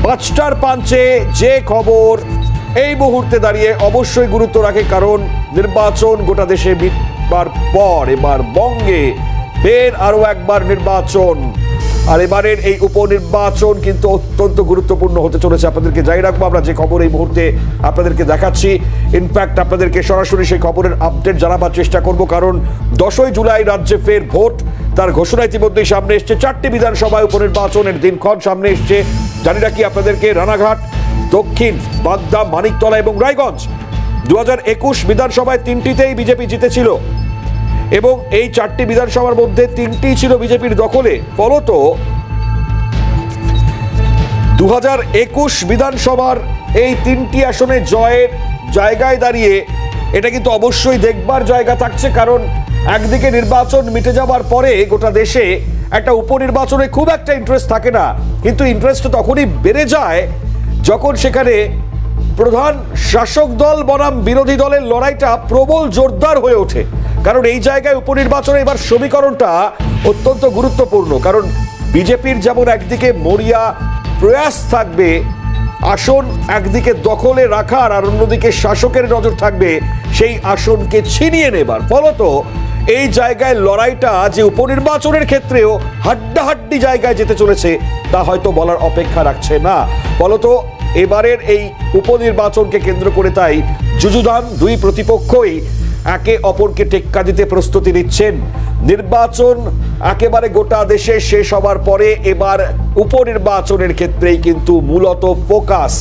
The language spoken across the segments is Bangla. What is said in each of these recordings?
পাঁচটার পাঞ্চে যে খবর এই মুহূর্তে দাঁড়িয়ে অবশ্যই গুরুত্ব রাখে, কারণ নির্বাচন গোটা দেশে মিটবার পর এবার বঙ্গে ফের আরো একবার নির্বাচন। আর এবারের এই উপনির্বাচন কিন্তু অত্যন্ত গুরুত্বপূর্ণ হতে চলেছে। আপনাদেরকে জানিয়ে রাখবো আমরা যে খবর এই মুহূর্তে আপনাদেরকে দেখাচ্ছি, ইনফ্যাক্ট আপনাদেরকে সরাসরি সেই খবরের আপডেট জানাবার চেষ্টা করব, কারণ 10ই জুলাই রাজ্যে ফের ভোট, তার ঘোষণা ইতিমধ্যেই সামনে এসছে। 4টি বিধানসভায় উপনির্বাচনের দিনক্ষণ সামনে এসছে। জানি রাখি আপনাদেরকে, রানাঘাট, দক্ষিণ, বাগদা, মানিকতলা এবং রায়গঞ্জ 2021 বিধানসভায় 3টিতেই বিজেপি জিতেছিল এবং এই 4টি বিধানসভার মধ্যে 3টি ছিল বিজেপির দখলে। ফলত 2021 বিধানসভার এই 3টি আসনে জয়ের জায়গায় দাঁড়িয়ে এটা কিন্তু অবশ্যই দেখবার জায়গা থাকছে, কারণ একদিকে নির্বাচন মিটে যাবার পরে গোটা দেশে একটা উপনির্বাচনে খুব একটা ইন্টারেস্ট থাকে না, কিন্তু ইন্টারেস্ট তখনই বেড়ে যায় যখন সেখানে প্রধান শাসক দল বনাম বিরোধী দলের লড়াইটা প্রবল জোরদার হয়ে ওঠে। কারণ এই জায়গায় উপনির্বাচনে এবার সমীকরণটা অত্যন্ত গুরুত্বপূর্ণ, কারণ বিজেপির যেমন একদিকে মরিয়া প্রয়াস থাকবে আসন একদিকে দখলে রাখার, আর অন্যদিকে শাসকের নজর থাকবে সেই আসনকে ছিনিয়ে নেবার। ফলত এই জায়গায় লড়াইটা যে উপনির্বাচনের ক্ষেত্রেও হাড্ডাহাড্ডি জায়গায় যেতে চলেছে তা হয়তো বলার অপেক্ষা রাখছে না। ফলত এবারের এই উপনির্বাচনকে কেন্দ্র করে তাই যুযুধান, দুই প্রতিপক্ষই একে অপরকে টেক্কা দিতে প্রস্তুতি নিচ্ছেন। নির্বাচন একেবারে গোটা দেশে শেষ হবার পরে এবার উপনির্বাচনের ক্ষেত্রেই কিন্তু মূলত ফোকাস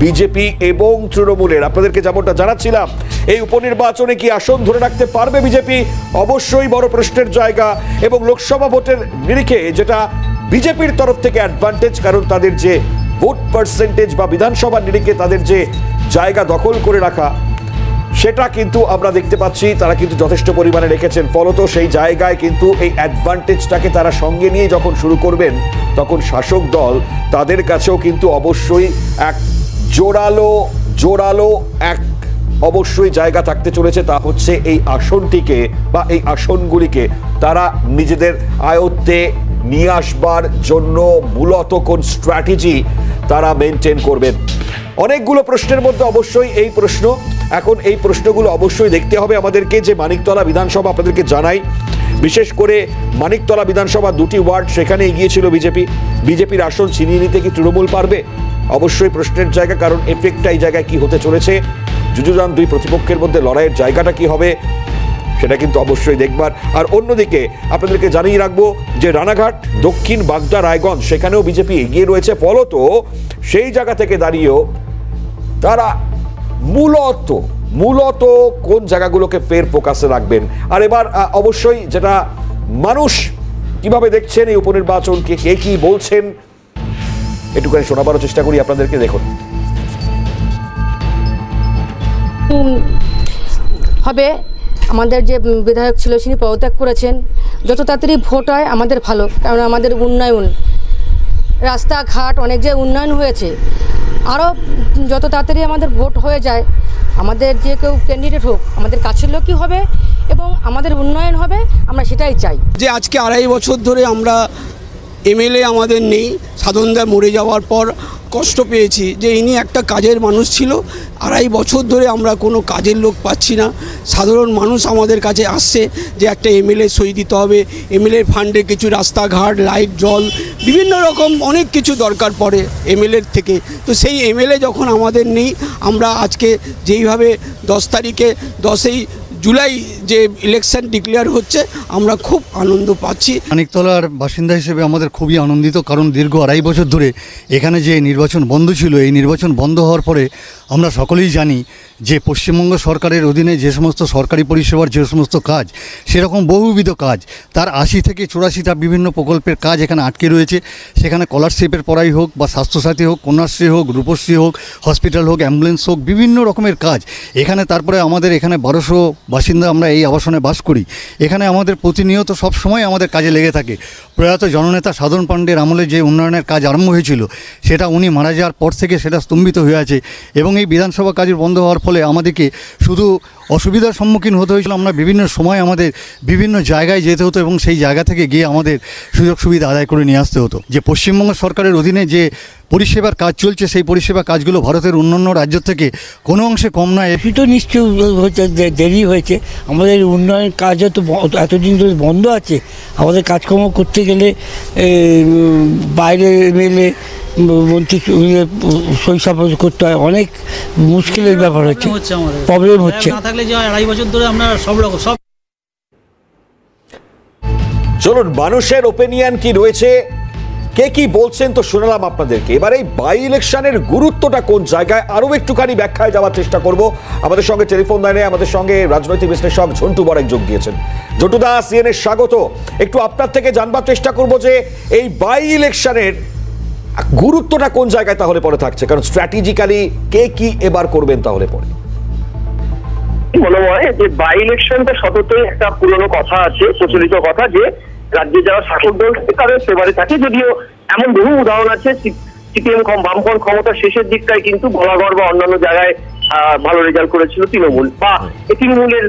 বিজেপি এবং তৃণমূলের। আপনাদেরকে যেমনটা জানাচ্ছিলাম, এই উপনির্বাচনে কি আসন ধরে রাখতে পারবে বিজেপি, অবশ্যই বড় প্রশ্নের জায়গা। এবং লোকসভা ভোটের নিরিখে যেটা বিজেপির তরফ থেকে অ্যাডভান্টেজ, কারণ তাদের যে ভোট পার্সেন্টেজ বা বিধানসভার নিরিখে তাদের যে জায়গা দখল করে রাখা, সেটা কিন্তু আমরা দেখতে পাচ্ছি তারা কিন্তু যথেষ্ট পরিমাণে রেখেছেন। ফলত সেই জায়গায় কিন্তু এই অ্যাডভান্টেজটাকে তারা সঙ্গে নিয়ে যখন শুরু করবেন, তখন শাসক দল তাদের কাছেও কিন্তু অবশ্যই এক জোরালো এক অবশ্যই জায়গা থাকতে চলেছে। তা হচ্ছে এই আসনটিকে বা এই আসনগুলিকে তারা নিজেদের আয়ত্তে নিয়ে আসবার জন্য মূলত কোন স্ট্র্যাটেজি তারা মেনটেন করবেন। অনেকগুলো প্রশ্নের মধ্যে অবশ্যই এই প্রশ্ন, এখন এই প্রশ্নগুলো অবশ্যই দেখতে হবে আমাদেরকে। যে মানিকতলা বিধানসভা আপনাদেরকে জানাই, বিশেষ করে মানিকতলা বিধানসভা 2টি ওয়ার্ড, সেখানে এগিয়েছিল বিজেপির আসন ছিনিয়ে নিতে কি তৃণমূল পারবে? অবশ্যই প্রশ্নের জায়গা, কারণ এফেক্টটা এই জায়গায় কি হতে চলেছে, যুযুধান দুই প্রতিপক্ষের মধ্যে লড়াইয়ের জায়গাটা কি হবে সেটা কিন্তু অবশ্যই দেখবার। আর অন্যদিকে আপনাদেরকে জানিয়ে রাখবো যে রানাঘাট, দক্ষিণ, বাগদা, রায়গঞ্জ সেখানেও বিজেপি এগিয়ে রয়েছে। ফলত সেই জায়গা থেকে দাঁড়িয়েও তারা মূলত কোন জায়গাগুলোকে ফের ফোকাসে রাখবেন। আর এবার অবশ্যই যেটা মানুষ কিভাবে দেখছেন এই উপনির্বাচনকে, কে কি বলছেন, এটুখানি শোনাবার চেষ্টা করি আপনাদেরকে। দেখুন, হবে আমাদের যে বিধায়ক ছিল তিনি পদত্যাগ করেছেন, যত তাড়াতাড়ি ভোট হয় আমাদের ভালো, কারণ আমাদের উন্নয়ন, রাস্তাঘাট অনেক যে উন্নয়ন হয়েছে, আরও যত তাড়াতাড়ি আমাদের ভোট হয়ে যায়, আমাদের যে কেউ ক্যান্ডিডেট হোক আমাদের কাছের লোকই হবে এবং আমাদের উন্নয়ন হবে, আমরা সেটাই চাই। যে আজকে 2.5 বছর ধরে আমরা এমএলএ আমাদের নেই, সাধনদা মরে যাওয়ার পর কষ্ট পেয়েছি যে ইনি একটা কাজের মানুষ ছিল। 2.5 বছর ধরে আমরা কোনো কাজের লোক পাচ্ছি না। সাধারণ মানুষ আমাদের কাছে আসছে যে একটা এমএলএ সই দিতে হবে, এমএলএ ফান্ডে কিছু রাস্তাঘাট, লাইট, জল, বিভিন্ন রকম অনেক কিছু দরকার পড়ে এমএলএর থেকে। তো সেই এমএলএ যখন আমাদের নেই, আমরা আজকে যেইভাবে 10 তারিখে 10ই জুলাই যে ইলেকশন ডিক্লেয়ার হচ্ছে, আমরা খুব আনন্দ পাচ্ছি। মানিকতলার বাসিন্দা হিসেবে আমাদের খুবই আনন্দিত, কারণ দীর্ঘ 2.5 বছর ধরে এখানে যে নির্বাচন বন্ধ ছিল, এই নির্বাচন বন্ধ হওয়ার পরে আমরা সকলেই জানি যে পশ্চিমবঙ্গ সরকারের অধীনে যে সমস্ত সরকারি পরিষেবার যে সমস্ত কাজ, সেরকম বহুবিধ কাজ, তার 80 থেকে 84টা বিভিন্ন প্রকল্পের কাজ এখানে আটকে রয়েছে। সেখানে স্কলারশিপের পড়াই হোক বা স্বাস্থ্যসাথী হোক, কন্যাশ্রী হোক, রূপশ্রী হোক, হসপিটাল হোক, অ্যাম্বুলেন্স হোক, বিভিন্ন রকমের কাজ এখানে। তারপরে আমাদের এখানে 1200 বাসিন্দা আমরা এই আবাসনে বাস করি। এখানে আমাদের প্রতিনিয়ত সব সময় আমাদের কাজে লেগে থাকে। প্রয়াত জননেতা সাধন পাণ্ডের আমলে যে উন্নয়নের কাজ আরম্ভ হয়েছিল, সেটা উনি মারা যাওয়ার পর থেকে সেটা স্তম্ভিত হয়ে আছে এবং এই বিধানসভা কাজের বন্ধ হওয়ার ফলে আমাদেরকে শুধু অসুবিধার সম্মুখীন হতে হয়েছিল। আমরা বিভিন্ন সময় আমাদের বিভিন্ন জায়গায় যেতে হতো এবং সেই জায়গা থেকে গিয়ে আমাদের সুযোগ সুবিধা আদায় করে নিয়ে আসতে হতো। যে পশ্চিমবঙ্গ সরকারের অধীনে যে পরিষেবার কাজ চলছে সেই পরিষেবা কাজগুলো ভারতের অন্যান্য রাজ্য থেকে কোনো অংশে কম নয়। তো নিশ্চয়ই হচ্ছে, দেরি হয়েছে। আমাদের উন্নয়ন কাজও তো এতদিন ধরে বন্ধ আছে। আমাদের কাজকর্ম করতে গেলে বাইরে মেলে মন্ত্রী সই সাপোর্ট করতে হয়, অনেক মুশকিলের ব্যাপার হচ্ছে, প্রবলেম হচ্ছে। না থাকলে যে 2.5 বছর ধরে আমরা সব রকম সব। চলুন মানুষের ওপিনিয়ন কি রয়েছে, কে কি বলছেন তো শোনালাম আপনাদেরকে। এবার এই বাই ইলেকশনের গুরুত্বটা কোন জায়গায় আরো একটুখানি ব্যাখ্যায় যাওয়ার চেষ্টা করব। আমাদের সঙ্গে টেলিফোন লাইনে আমাদের সঙ্গে রাজনৈতিক বিশ্লেষক ঝন্টু বড়াইক যোগ দিয়েছেন। ঝন্টু দা, সিএনএ স্বাগত। একটু আপনার থেকে জানবার চেষ্টা করব যে এই বাই ইলেকশনের গুরুত্বটা কোন জায়গায় তাহলে পরে থাকছে, কারণ স্ট্র্যাটেজিক্যালি কে কি এবার করবেন তাহলে পরে। মনে হয় যে বাই ইলেকশনটা সততই একটা পুরনো কথা আছে, প্রচলিত কথা, যে রাজ্যে যারা শাসক দল থাকে তাদের ফেভারে থাকে। যদিও এমন বহু উদাহরণ আছে, সিপিএম বামফ্রন্ট ক্ষমতার শেষের দিকটায় কিন্তু বলাগড় বা অন্যান্য জায়গায় ভালো রেজাল্ট করেছিল তৃণমূল, বা তৃণমূলের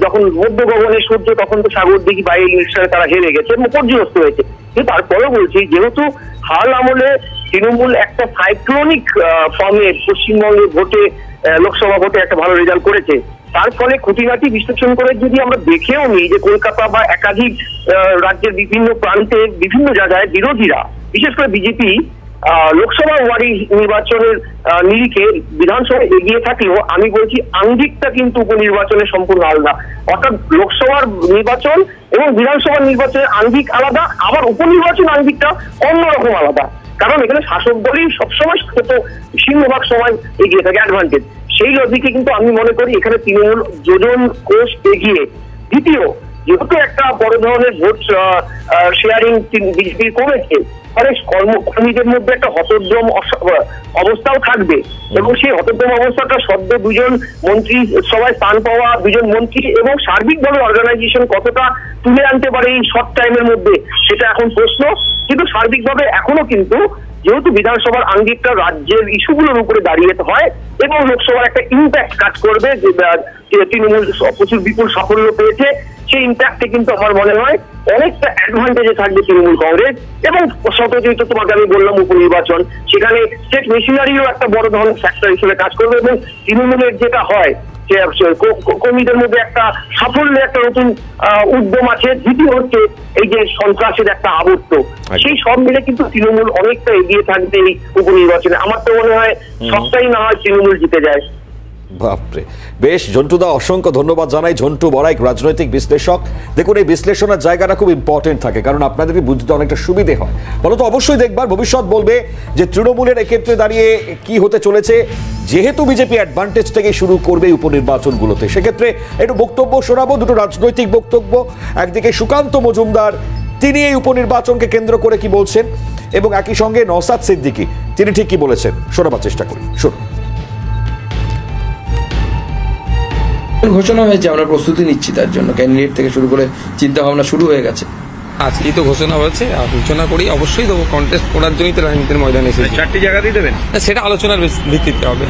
যখন মধ্য গগনে সূর্য তখন তো সাগর দিঘি বাই ইলেকশনে তারা হেরে গেছে, পর্যস্ত হয়েছে। কিন্তু তারপরেও বলছি, যেহেতু হাল আমলে তৃণমূল একটা সাইক্লোনিক ফর্মে পশ্চিমবঙ্গে ভোটে লোকসভা ভোটে একটা ভালো রেজাল্ট করেছে, তার ফলে খুঁটিনাটি বিশ্লেষণ করে যদি আমরা দেখেও নিই যে কলকাতা বা একাধিক রাজ্যের বিভিন্ন প্রান্তে বিভিন্ন জায়গায় বিরোধীরা, বিশেষ করে বিজেপি, লোকসভা ওয়ারি নির্বাচনের নিরিখে বিধানসভায় এগিয়ে থাকলেও আমি বলছি আঙ্গিকটা কিন্তু উপনির্বাচনের সম্পূর্ণ আলাদা। অর্থাৎ লোকসভার নির্বাচন এবং বিধানসভার নির্বাচনের আঙ্গিক আলাদা, আবার উপনির্বাচন আঙ্গিকটা অন্যরকম আলাদা। কারণ এখানে শাসক দলই সবসময় সিংহভাগ সময় এগিয়ে থাকে, অ্যাডভান্টেজ। সেই লজিকে কিন্তু আমি মনে করি এখানে তৃণমূল যোজন কোষ এগিয়ে। দ্বিতীয়, যেহেতু একটা বড় ধরনের ভোট শেয়ারিং বিজেপি করেছে, ফলে কর্মীদের মধ্যে একটা হতোদ্যম অবস্থাও থাকবে, এবং সেই হতোদ্যম অবস্থাটা সদ্য 2 জন মন্ত্রী সবাই স্থান পাওয়া 2 জন মন্ত্রী এবং সার্বিকভাবে অর্গানাইজেশন কতটা তুলে আনতে পারে এই শর্ট টাইমের মধ্যে, সেটা এখন প্রশ্ন। কিন্তু সার্বিকভাবে এখনো কিন্তু যেহেতু বিধানসভার আঙ্গিকটা রাজ্যের ইস্যুগুলোর উপরে দাঁড়িয়ে হয় এবং লোকসভার একটা ইম্প্যাক্ট কাজ করবে, যে তৃণমূল প্রচুর বিপুল সাফল্য পেয়েছে, সেই ইম্প্যাক্টে কিন্তু আমার মনে হয় অনেকটা অ্যাডভান্টেজে থাকবে তৃণমূল কংগ্রেস। এবং শতযুক্ত তোমাকে আমি বললাম উপনির্বাচন, সেখানে স্টেট মেশিনারিও একটা বড় ধরনের ফ্যাক্টর হিসেবে কাজ করবে, এবং তৃণমূলের যেটা হয় যে কর্মীদের মধ্যে একটা সাফল্যের একটা নতুন উদ্যম আছে। দ্বিতীয় হচ্ছে এই যে সন্ত্রাসের একটা আবর্ত, সেই সব মিলে কিন্তু তৃণমূল অনেকটা এগিয়ে থাকবে এই উপনির্বাচনে। আমার তো মনে হয় সবটাই না হয় তৃণমূল জিতে যায়। বাপরে, বেশ ঝন্টুদা, অসংখ্য ধন্যবাদ জানাই। ঝন্টু বড়াইক, রাজনৈতিক বিশ্লেষক। দেখুন, এই বিশ্লেষণের জায়গাটা খুব ইম্পর্টেন্ট থাকে, কারণ আপনাদেরকে বুঝতে অনেকটা সুবিধে হয়। ফলত অবশ্যই দেখবার ভবিষ্যৎ বলবে যে তৃণমূলের এক্ষেত্রে দাঁড়িয়ে কি হতে চলেছে। যেহেতু বিজেপি অ্যাডভান্টেজ থেকে শুরু করবে উপনির্বাচনগুলোতে, সেক্ষেত্রে একটু বক্তব্য শোনাবো, দুটো রাজনৈতিক বক্তব্য। একদিকে সুকান্ত মজুমদার, তিনি এই উপনির্বাচনকে কেন্দ্র করে কি বলছেন, এবং একই সঙ্গে নওশাদ সিদ্দিকী, তিনি ঠিক কি বলেছেন, শোনাবার চেষ্টা করি। শুনুন। ঘোষণা হয়েছে, আমরা প্রস্তুতি নিচ্ছি তার জন্য, ক্যান্ডিডেট থেকে শুরু করে চিন্তা ভাবনা শুরু হয়ে গেছে। আজকেই তো ঘোষণা হয়েছে, আলোচনা করি, অবশ্যই দেবো। কন্টেস্ট করার জন্যই তো রাজনীতির ময়দানে এসেছি। 4টি জায়গাতেই দেবেন? সেটা আলোচনার ভিত্তিতে হবে।